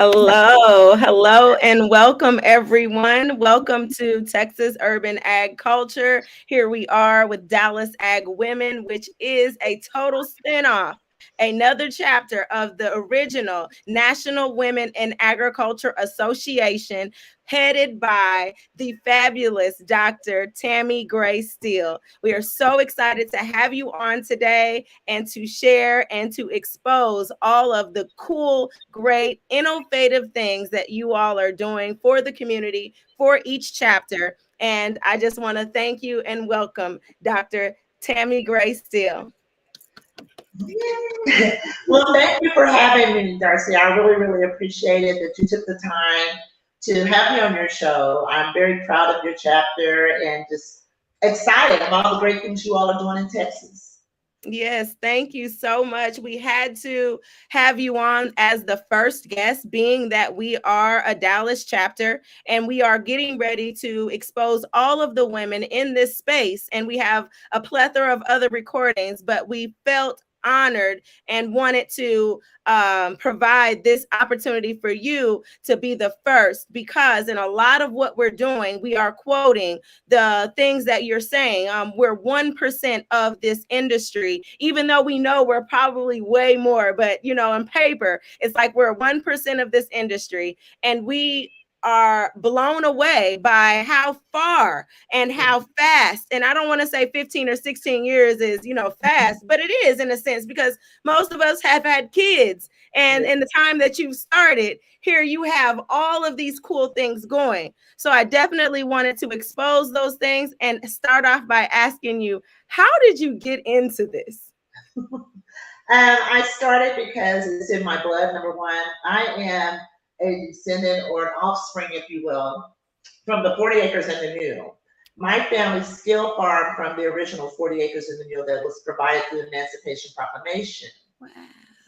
Hello, and welcome everyone. Welcome to Texas Urban Ag Culture. Here we are with Dallas Ag Women, which is a total spinoff, another chapter of the original National Women in Agriculture Association, headed by the fabulous Dr. Tammy Gray-Steele. We are so excited to have you on today and to share and to expose all of the cool, great, innovative things that you all are doing for the community, for each chapter. And I just want to thank you and welcome Dr. Tammy Gray-Steele. Well, thank you for having me, Darcy. I really, really appreciate it that you took the time to have me on your show. I'm very proud of your chapter and just excited about all the great things you all are doing in Texas. Yes, thank you so much. We had to have you on as the first guest, being that we are a Dallas chapter and we are getting ready to expose all of the women in this space. And we have a plethora of other recordings, but we felt honored and wanted to provide this opportunity for you to be the first, because in a lot of what we're doing, we are quoting the things that you're saying. We're 1% of this industry, even though we know we're probably way more, but in paper, it's like we're 1% of this industry, and we are blown away by how far and how fast. And I don't want to say 15 or 16 years is, fast, but it is in a sense, because most of us have had kids. And in the time that you've started, here you have all of these cool things going. So I definitely wanted to expose those things and start off by asking you, how did you get into this? I started because it's in my blood. Number one, I am a descendant or an offspring, if you will, from the 40 acres and the mule. My family still farmed from the original 40 acres and the mule that was provided through the Emancipation Proclamation. Wow.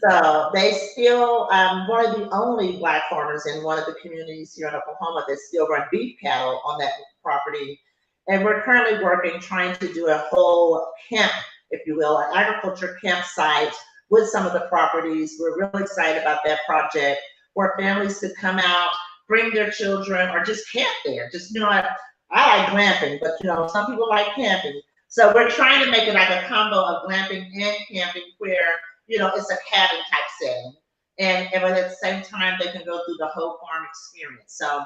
So they still, one of the only Black farmers in one of the communities here in Oklahoma that still run beef cattle on that property. And we're currently working, trying to do a whole camp, if you will, an agriculture campsite with some of the properties. We're really excited about that project, where families could come out, bring their children, or just camp there. Just, I like glamping, but some people like camping. So we're trying to make it like a combo of glamping and camping, where it's a cabin type setting, but at the same time they can go through the whole farm experience. So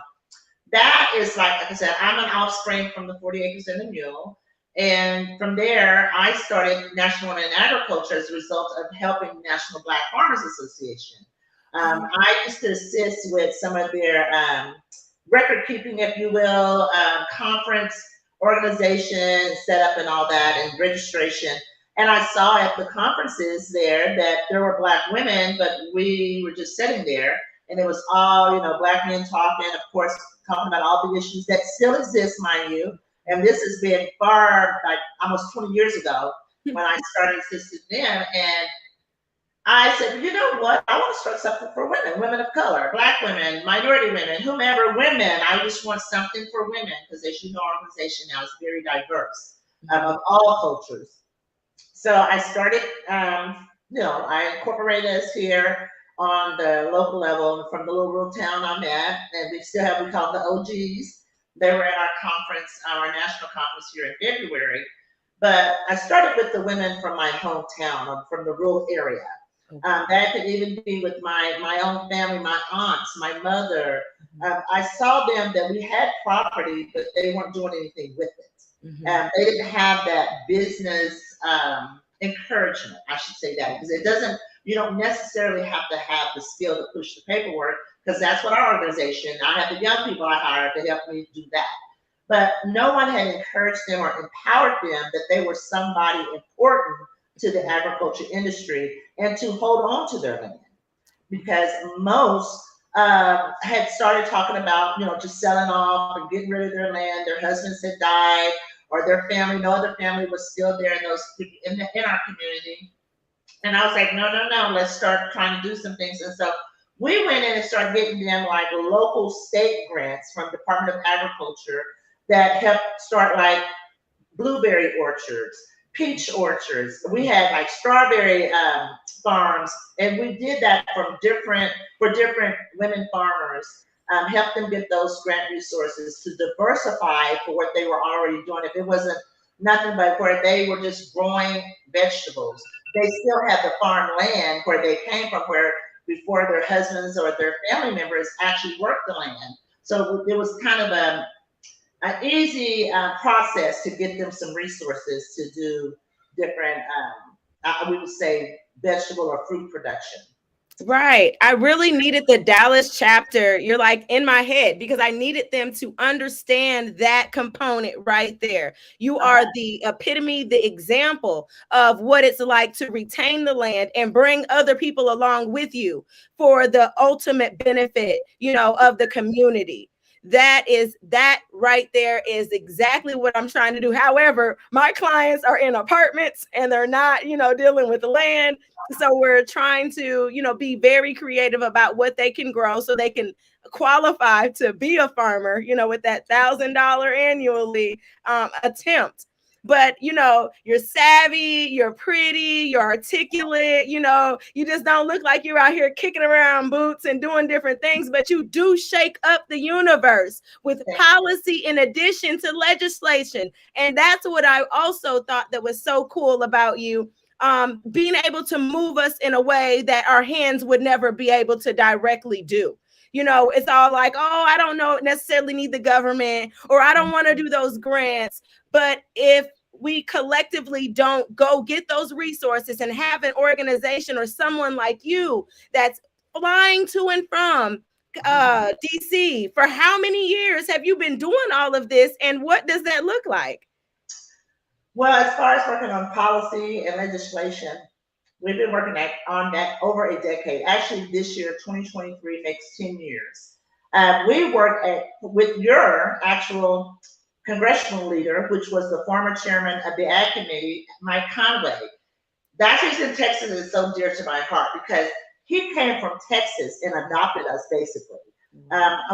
that is like I said, I'm an offspring from the 40 acres and the mule. And from there, I started National Women in Agriculture as a result of helping National Black Farmers Association. I used to assist with some of their record keeping, if you will, conference organization setup and all that, and registration. And I saw at the conferences there that there were Black women, but we were just sitting there, and it was all, Black men talking, of course, talking about all the issues that still exist, mind you. And this has been far, like almost 20 years ago when I started assisting them. And I said, well, you know what? I want to start something for women, women of color, Black women, minority women, whomever women. I just want something for women, because as you know, our organization now is very diverse of all cultures. So I started, I incorporated us here on the local level from the little rural town I'm at, and we still have, we call them the OGs. They were at our conference, our national conference here in February. But I started with the women from my hometown, from the rural area. That could even be with my own family, my aunts, my mother. I saw them that we had property, but they weren't doing anything with it. They didn't have that business encouragement, I should say that, because you don't necessarily have to have the skill to push the paperwork, because that's what our organization, I have the young people I hired to help me do that. But no one had encouraged them or empowered them that they were somebody important to the agriculture industry and to hold on to their land. Because most had started talking about, just selling off and getting rid of their land. Their husbands had died, or their family, no other family was still there in our community. And I was like, no, let's start trying to do some things. And so we went in and started getting them like local state grants from Department of Agriculture that helped start like blueberry orchards, peach orchards. We had like strawberry farms, and we did that for different women farmers, help them get those grant resources to diversify for what they were already doing. If it wasn't nothing but where they were just growing vegetables, they still had the farm land where they came from, where before their husbands or their family members actually worked the land. So it was kind of an easy process to get them some resources to do different, we would say, vegetable or fruit production. Right. I really needed the Dallas chapter. You're like in my head because I needed them to understand that component right there. You are the epitome, the example of what it's like to retain the land and bring other people along with you for the ultimate benefit, of the community. That right there is exactly what I'm trying to do. However, my clients are in apartments and they're not, dealing with the land. So we're trying to, be very creative about what they can grow so they can qualify to be a farmer, with that $1,000 annually attempt. But, you're savvy, you're pretty, you're articulate, you just don't look like you're out here kicking around boots and doing different things, but you do shake up the universe with policy in addition to legislation. And that's what I also thought that was so cool about you. Being able to move us in a way that our hands would never be able to directly do. It's all like, oh, I don't know necessarily need the government, or I don't want to do those grants. But if we collectively don't go get those resources and have an organization or someone like you that's flying to and from DC, for how many years have you been doing all of this, and what does that look like? Well, as far as working on policy and legislation, we've been working on that over a decade. Actually, this year, 2023, makes 10 years. We work with your actual congressional leader, which was the former chairman of the Ag Committee, Mike Conway. That reason Texas is so dear to my heart, because he came from Texas and adopted us, basically.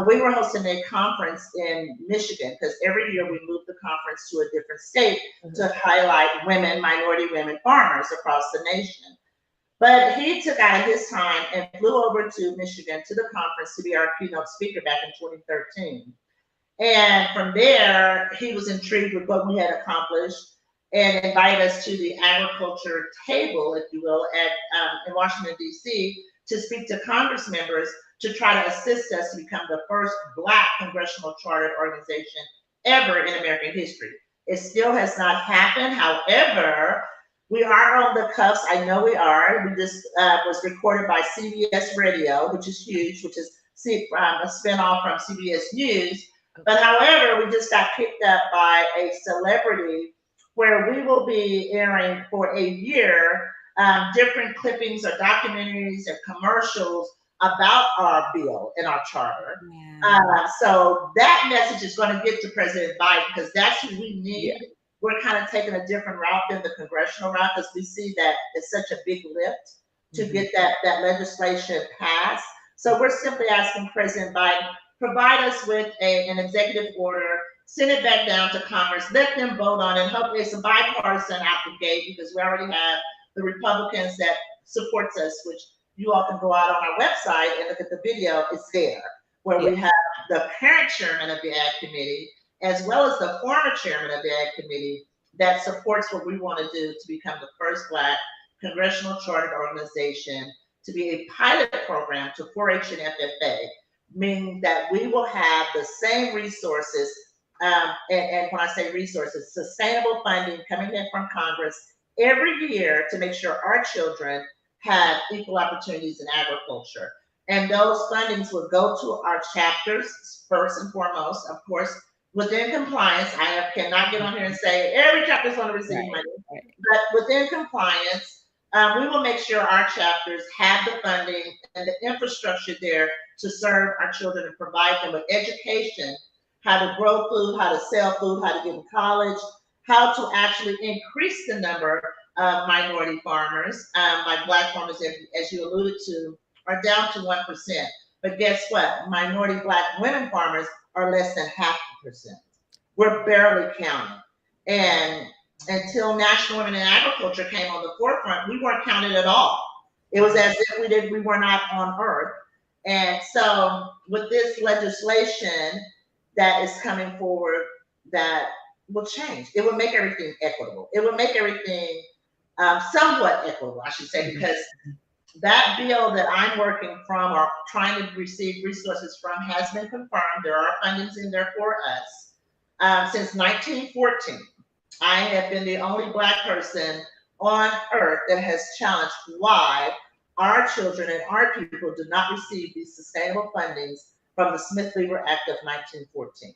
We were hosting a conference in Michigan, because every year we move the conference to a different state to highlight minority women farmers across the nation. But he took out of his time and flew over to Michigan to the conference to be our keynote speaker back in 2013. And from there, he was intrigued with what we had accomplished and invited us to the agriculture table, if you will, in Washington, D.C., to speak to Congress members to try to assist us to become the first Black congressional chartered organization ever in American history. It still has not happened. However, we are on the cuffs. I know we are. We just was recorded by CBS Radio, which is huge, which is a spinoff from CBS News. But however, we just got picked up by a celebrity where we will be airing for a year different clippings or documentaries or commercials about our bill and our charter. Yeah. So that message is going to get to President Biden, because that's who we need. Yeah. We're kind of taking a different route than the congressional route, because we see that it's such a big lift to get that legislation passed. So we're simply asking President Biden, provide us with an executive order, send it back down to Congress, let them vote on it, and hopefully it's a bipartisan out the gate, because we already have the Republicans that supports us, which you all can go out on our website and look at the video. It's there, where we have the current chairman of the Ag Committee, as well as the former chairman of the Ag Committee, that supports what we want to do to become the first Black congressional chartered organization to be a pilot program to 4-H and FFA, meaning that we will have the same resources, and when I say resources, sustainable funding coming in from Congress every year to make sure our children have equal opportunities in agriculture. And those fundings will go to our chapters first and foremost, of course, within compliance. I cannot get on here and say every chapter is going to receive money, but within compliance, we will make sure our chapters have the funding and the infrastructure there to serve our children and provide them with education, how to grow food, how to sell food, how to get in college, how to actually increase the number of minority farmers. My Black farmers, as you alluded to, are down to 1%. But guess what? Minority Black women farmers are less than 0.5%. We're barely counted. And until National Women in Agriculture came on the forefront, we weren't counted at all. It was as if we were not on earth. And so with this legislation that is coming forward, that will change. It will make everything equitable. It will make everything somewhat equitable, I should say, because that bill that I'm working from or trying to receive resources from has been confirmed. There are fundings in there for us. Since 1914, I have been the only Black person on earth that has challenged why our children and our people do not receive these sustainable fundings from the Smith-Lever Act of 1914.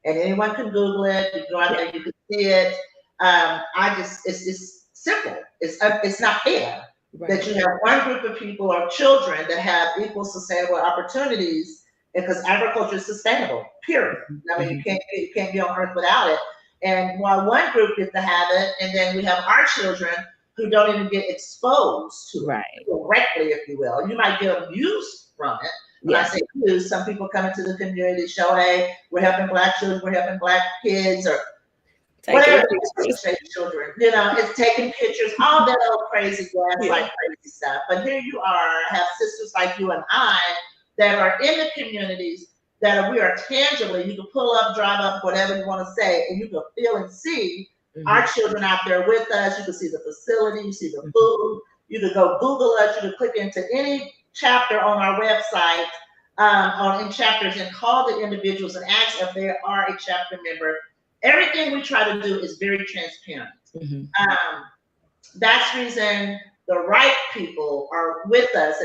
And anyone can Google it. You go out there, you can see it. It's simple. It's not fair that you have one group of people or children that have equal sustainable opportunities, because agriculture is sustainable, period. I mean, you can't be on earth without it. And while one group gets to have it, and then we have our children who don't even get exposed to it directly, if you will. You might get them used from it. When I say use, some people come into the community, show, hey, we're helping Black children, we're helping Black kids, or whatever children, you know, it's taking pictures, all that old crazy crazy stuff. But here you are, have sisters like you and I that are in the communities that we are tangibly, you can pull up, drive up, whatever you want to say, and you can feel and see our children out there with us. You can see the facility, you see the food, you can go Google us, you can click into any chapter on our website, in chapters, and call the individuals and ask if they are a chapter member. Everything we try to do is very transparent. That's the reason the right people are with us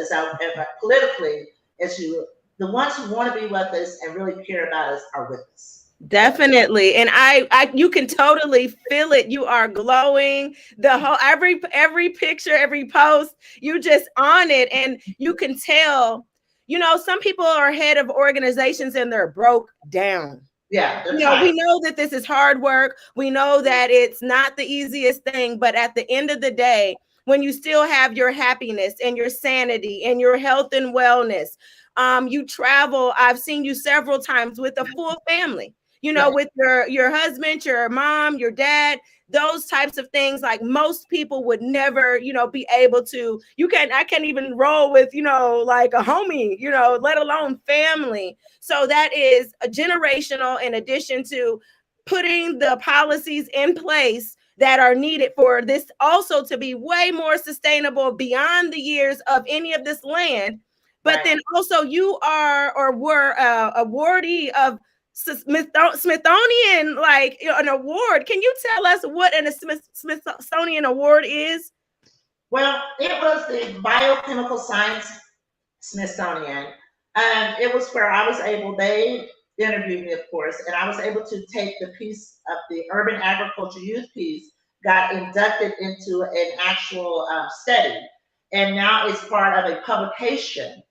politically, the ones who want to be with us and really care about us are with us. Definitely. And I you can totally feel it. You are glowing. The whole every picture, every post, you just on it, and you can tell, you know, some people are head of organizations and they're broke down. Yeah, you know, we know that this is hard work. We know that it's not the easiest thing, but at the end of the day, when you still have your happiness and your sanity and your health and wellness, you travel. I've seen you several times with a full family, you know, with your husband, your mom, your dad, those types of things. Like most people would never, you know, be able to, I can't even roll with, you know, like a homie, you know, let alone family. So that is a generational, in addition to putting the policies in place that are needed for this also to be way more sustainable beyond the years of any of this land. But then also you are or were awardee of Smithsonian, like, you know, an award. Can you tell us what a Smithsonian award is? Well, it was the Biochemical Science Smithsonian. And it was where I was able, they interviewed me, of course, and I was able to take the piece of the urban agriculture youth piece, got inducted into an actual study. And now it's part of a publication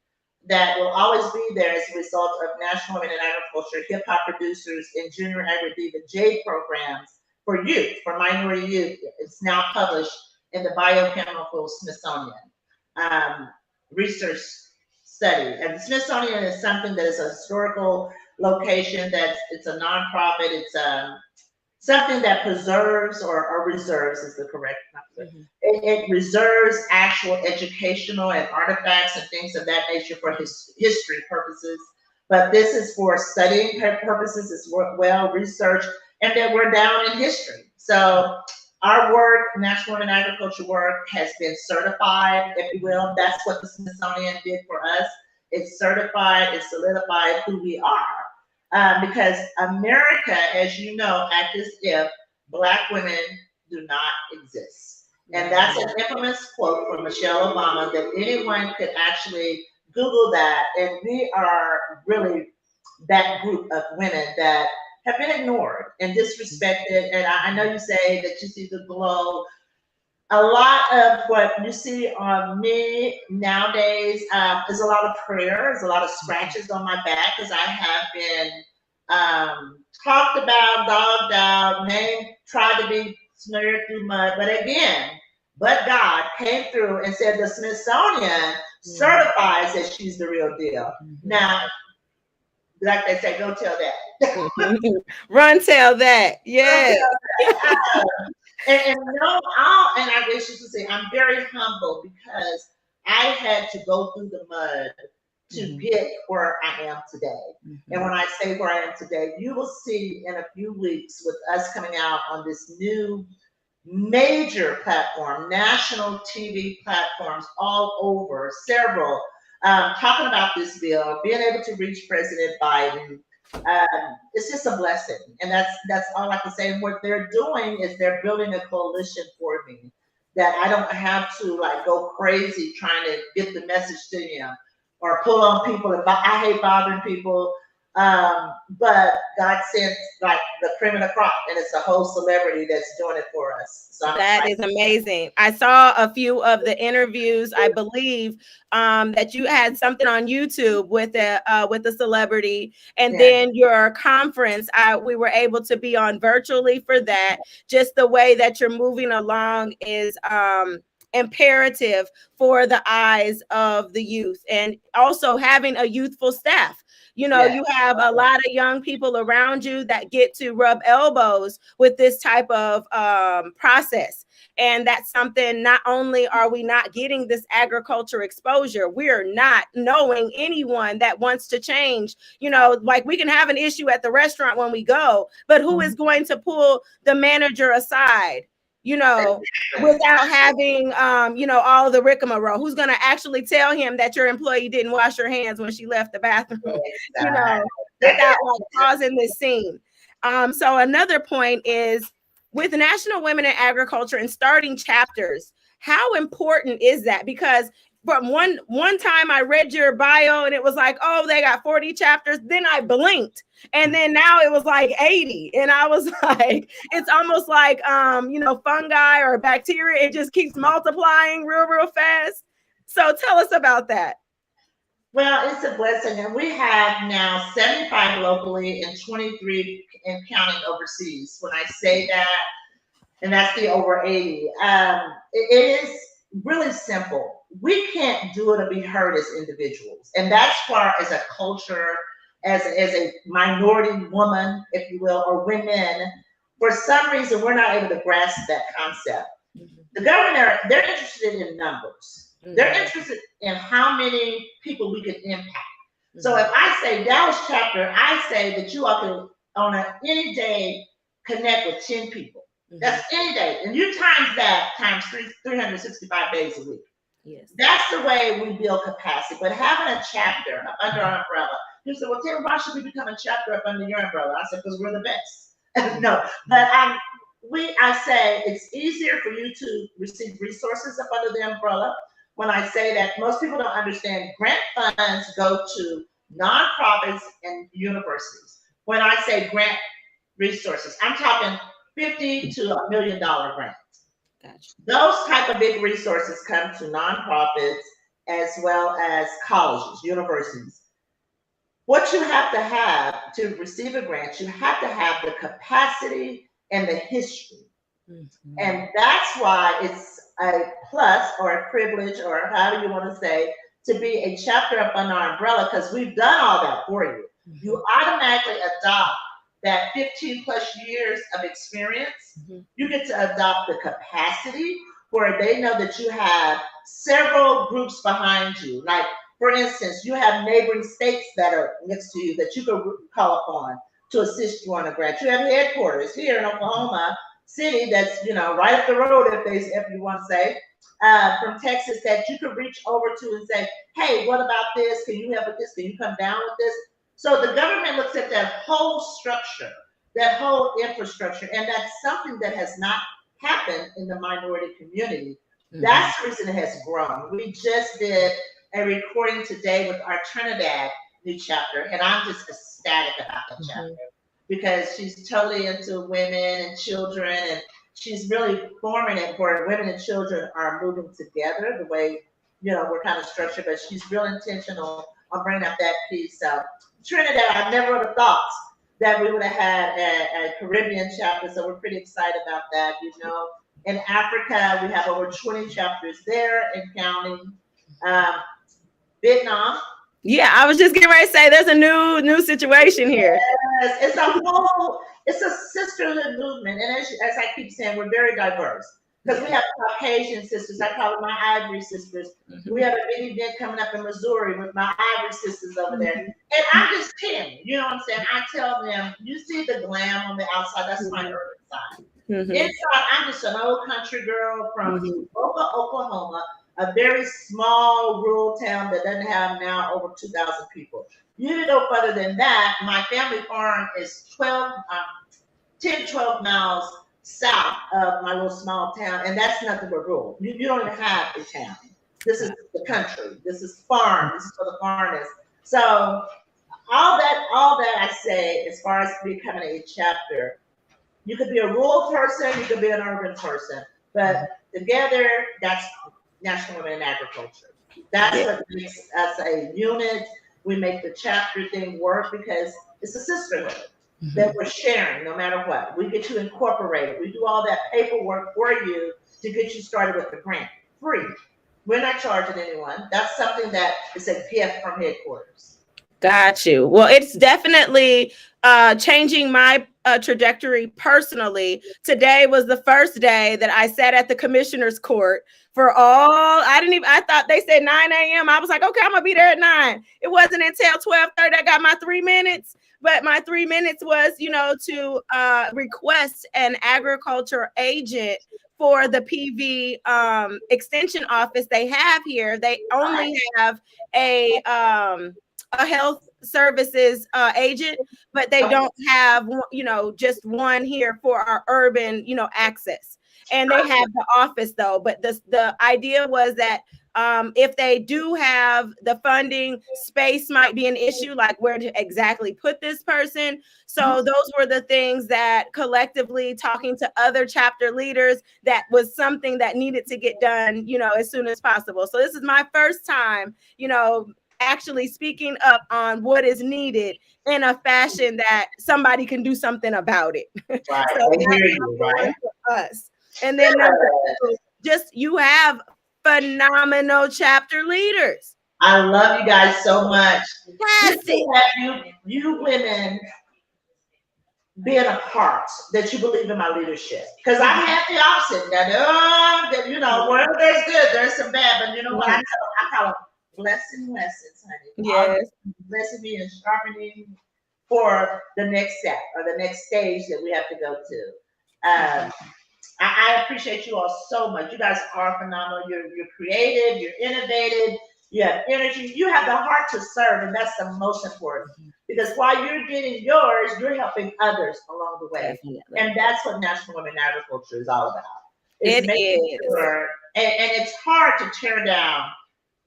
that will always be there as a result of National Women in Agriculture, hip hop producers, and junior agri-diva J programs for youth, for minority youth. It's now published in the Biochemical Smithsonian research study. And the Smithsonian is something that is a historical location, it's a nonprofit, it's something that preserves or reserves is the correct it reserves actual educational and artifacts and things of that nature for history purposes. But this is for studying purposes. It's well researched, and that we're down in history. So our work, National Women in Agriculture work, has been certified, if you will. That's what the Smithsonian did for us. It's certified, it solidified who we are. Because America, as you know, acts as if Black women do not exist. And that's an infamous quote from Michelle Obama that anyone could actually Google that. And we are really that group of women that have been ignored and disrespected. And I know you say that you see the glow. A lot of what you see on me nowadays is a lot of prayers, a lot of scratches on my back, because I have been talked about, dogged out, tried to be smeared through mud. But again, God came through and said the Smithsonian certifies that she's the real deal. Now, like they say, go tell that. Run, tell that. Yeah. And I wish you to say, I'm very humble because I had to go through the mud to get where I am today. And when I say where I am today, you will see in a few weeks with us coming out on this new major platform, national TV platforms all over, several, talking about this bill, being able to reach President Biden. It's just a blessing, and that's all I can say. And what they're doing is they're building a coalition for me, that I don't have to like go crazy trying to get the message to him or pull on people. And I hate bothering people. But God sent like the cream of the crop, and it's a whole celebrity that's doing it for us. So that is amazing. I saw a few of the interviews. I believe that you had something on YouTube with a celebrity, and then your conference. We were able to be on virtually for that. Just the way that you're moving along is imperative for the eyes of the youth, and also having a youthful staff. You know, you have a lot of young people around you that get to rub elbows with this type of process. And that's something, not only are we not getting this agriculture exposure, we're not knowing anyone that wants to change. You know, like we can have an issue at the restaurant when we go, but who is going to pull the manager aside? You know, without having, you know, all the rigmarole, who's going to actually tell him that your employee didn't wash her hands when she left the bathroom, you know, without like causing this scene. So another point is with National Women in Agriculture and starting chapters, how important is that? Because from one time I read your bio and it was like, oh, they got 40 chapters. Then I blinked. And then now it was like 80. And I was like, it's almost like, you know, fungi or bacteria. It just keeps multiplying real fast. So tell us about that. Well, it's a blessing. And we have now 75 locally and 23 and counting overseas. When I say that, and that's the over 80, it is really simple. We can't do it or be heard as individuals. And that's why, as a culture, as a minority woman, if you will, or women, for some reason, we're not able to grasp that concept. The government, they're interested in numbers. They're interested in how many people we can impact. So if I say Dallas chapter, I say that you all can, on any day, connect with 10 people. That's any day. And you times that times 365 days a week. Yes. That's the way we build capacity. But having a chapter under our umbrella, you said, well, Taylor, why should we become a chapter up under your umbrella? I said, because we're the best. No, but I say it's easier for you to receive resources up under the umbrella. When I say that, most people don't understand grant funds go to nonprofits and universities. When I say grant resources, I'm talking $50 to $1 million grants. Gotcha. Those type of big resources come to nonprofits as well as colleges, universities. What you have to receive a grant, you have to have the capacity and the history. And that's why it's a plus or a privilege, or however you want to say, to be a chapter up under our umbrella, because we've done all that for you. You automatically adopt that 15 plus years of experience. You get to adopt the capacity where they know that you have several groups behind you. Like, for instance, you have neighboring states that are next to you that you can call upon to assist you on a grant. You have headquarters here in Oklahoma City that's, you know, right up the road, if you want to say, from Texas, that you can reach over to and say, hey, what about this? Can you help with this? Can you come down with this? So the government looks at that whole structure, that whole infrastructure, and that's something that has not happened in the minority community. That's the reason it has grown. We just did a recording today with our Trinidad new chapter, and I'm just ecstatic about that chapter because she's totally into women and children, and she's really forming it where women and children are moving together the way, you know, we're kind of structured, but she's real intentional on bringing up that piece. So Trinidad, I never would have thought that we would have had a Caribbean chapter, so we're pretty excited about that. You know, in Africa, we have over 20 chapters there and counting. Vietnam. Yeah, I was just getting ready to say there's a new situation here. Yes, it's a sisterhood movement, and as I keep saying, we're very diverse. because we have Caucasian sisters. I call them my Ivory sisters. We have a big event coming up in Missouri with my Ivory sisters over there. And I'm just Tammy, you know what I'm saying? I tell them, you see the glam on the outside, that's my urban side. Inside, I'm just an old country girl from Oklahoma, a very small rural town that doesn't have now over 2,000 people. You go further than that, my family farm is 10, 12 miles south of my little small town, and that's nothing but rural. You don't even have a town. This is the country. This is farm. This is for the farmers. So all that I say, as far as becoming a chapter, you could be a rural person, you could be an urban person, but together, that's National Women in Agriculture. That's what makes us a unit. We make the chapter thing work because it's a sisterhood that we're sharing no matter what. We get you incorporated. We do all that paperwork for you to get you started with the grant. Free. We're not charging anyone. That's something that is a gift from headquarters. Got you. Well, it's definitely changing my trajectory personally. Today was the first day that I sat at the commissioner's court for I thought they said 9 a.m. I was like, okay, I'm gonna be there at 9. It wasn't until 12:30 I got my 3 minutes. But my 3 minutes was, to request an agriculture agent for the PV extension office they have here. They only have a health services agent, but they don't have, just one here for our urban, access. And they have the office though. But the idea was that if they do have the funding, space might be an issue, like where to exactly put this person. So those were the things that collectively talking to other chapter leaders, that was something that needed to get done, as soon as possible. So this is my first time, actually speaking up on what is needed in a fashion that somebody can do something about it. Right. So that's for us. And then just you have phenomenal chapter leaders. I love you guys so much. You women being a part that you believe in my leadership. Because I have the opposite. That, wherever there's good, there's some bad. But you know what? I call it blessing lessons, honey. Yes. Blessing me and sharpening for the next step or the next stage that we have to go to. I appreciate you all so much. You guys are phenomenal. You're creative. You're innovative. You have energy. You have the heart to serve, and that's the most important. Because while you're getting yours, you're helping others along the way. Definitely. And that's what National Women in Agriculture is all about. It is. Sure, and it's hard to tear down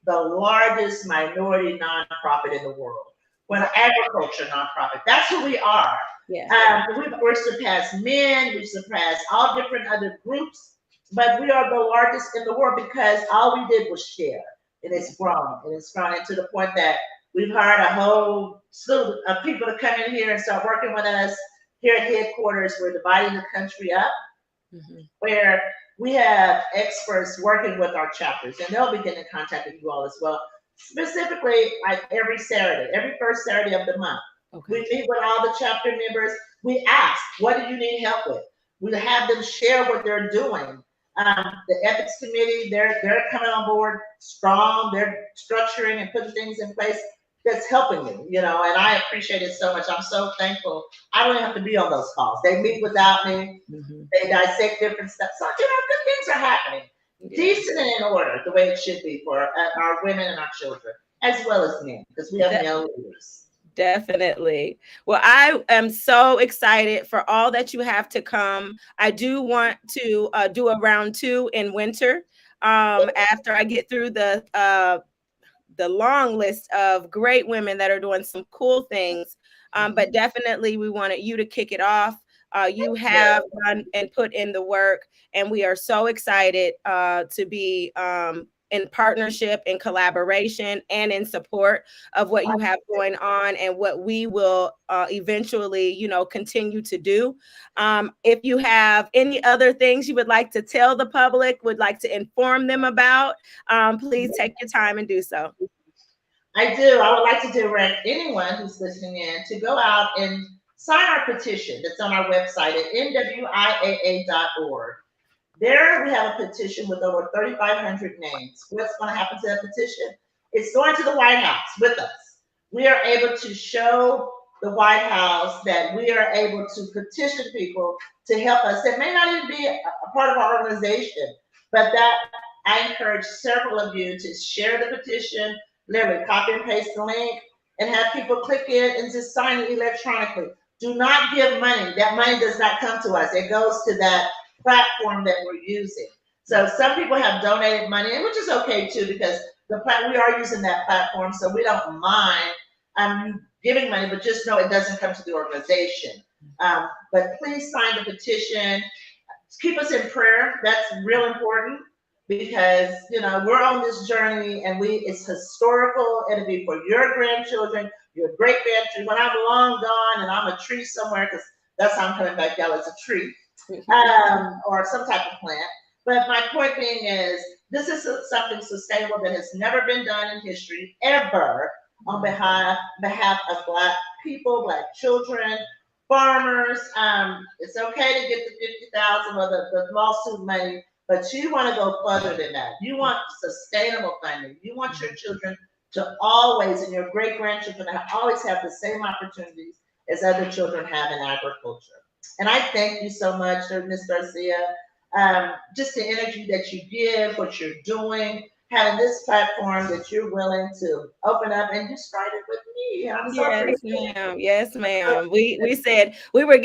the largest minority nonprofit in the world. Well, agriculture nonprofit. That's who we are. Yeah. We're surpassed men, we surpassed all different other groups, but we are the largest in the world because all we did was share. And it's grown. And it's grown to the point that we've hired a whole slew of people to come in here and start working with us here at headquarters. We're dividing the country up, where we have experts working with our chapters, and they'll be getting in contact with you all as well. Specifically, like every Saturday, every first Saturday of the month. Okay. We meet with all the chapter members. We ask, what do you need help with? We have them share what they're doing. The ethics committee, they're coming on board strong. They're structuring and putting things in place that's helping me, and I appreciate it so much. I'm so thankful. I don't have to be on those calls. They meet without me. They dissect different stuff. So, good things are happening. Decent and in order, the way it should be for our women and our children, as well as men, because we have male leaders. Definitely. Well, I am so excited for all that you have to come. I do want to do a round 2 in winter after I get through the long list of great women that are doing some cool things. But definitely we wanted you to kick it off. You have done and put in the work, and we are so excited to be in partnership, in collaboration, and in support of what you have going on and what we will eventually, continue to do. If you have any other things you would like to tell the public, would like to inform them about, please take your time and do so. I do. I would like to direct anyone who's listening in to go out and sign our petition that's on our website at NWIAA.org. There we have a petition with over 3,500 names. What's going to happen to that petition? It's going to the White House with us. We are able to show the White House that we are able to petition people to help us. It may not even be a part of our organization, but that I encourage several of you to share the petition, literally copy and paste the link, and have people click in and just sign it electronically. Do not give money. That money does not come to us. It goes to that platform that we're using. So some people have donated money, which is okay too, because we are using that platform, so we don't mind giving money, but just know it doesn't come to the organization. But please sign the petition. Keep us in prayer. That's real important because we're on this journey, and it's historical. It'll be for your grandchildren, your great grandchildren. When I'm long gone and I'm a tree somewhere, because that's how I'm coming back, y'all, as a tree, or some type of plant. But my point being is, this is something sustainable that has never been done in history ever on behalf of Black people, Black children, farmers. It's okay to get the 50,000 or the lawsuit money, but you want to go further than that. You want sustainable funding. You want your children to always, and your great grandchildren, to always have the same opportunities as other children have in agriculture. And I thank you so much, Ms. Darciea. Just the energy that you give, what you're doing, having this platform that you're willing to open up, and you started with me. I'm so appreciative. Yes, ma'am. We said we were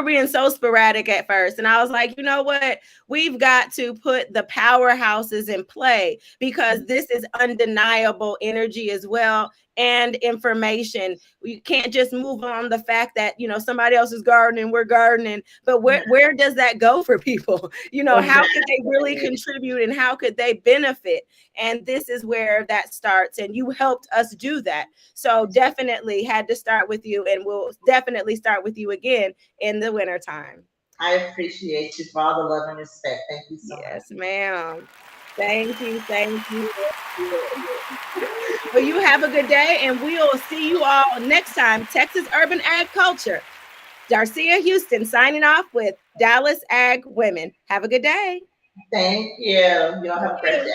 being so sporadic at first, and I was like, you know what? We've got to put the powerhouses in play because this is undeniable energy as well, and information. You can't just move on the fact that somebody else is gardening, we're gardening, but where does that go for people? How could they really contribute, and how could they benefit? And this is where that starts, and you helped us do that. So definitely had to start with you, and we'll definitely start with you again in the wintertime. I appreciate you for all the love and respect. Thank you so much. Yes, ma'am. Thank you. Well, you have a good day, and we'll see you all next time. Texas Urban Ag Culture. Darciea Houston signing off with Dallas Ag Women. Have a good day. Thank you. Y'all have a great day.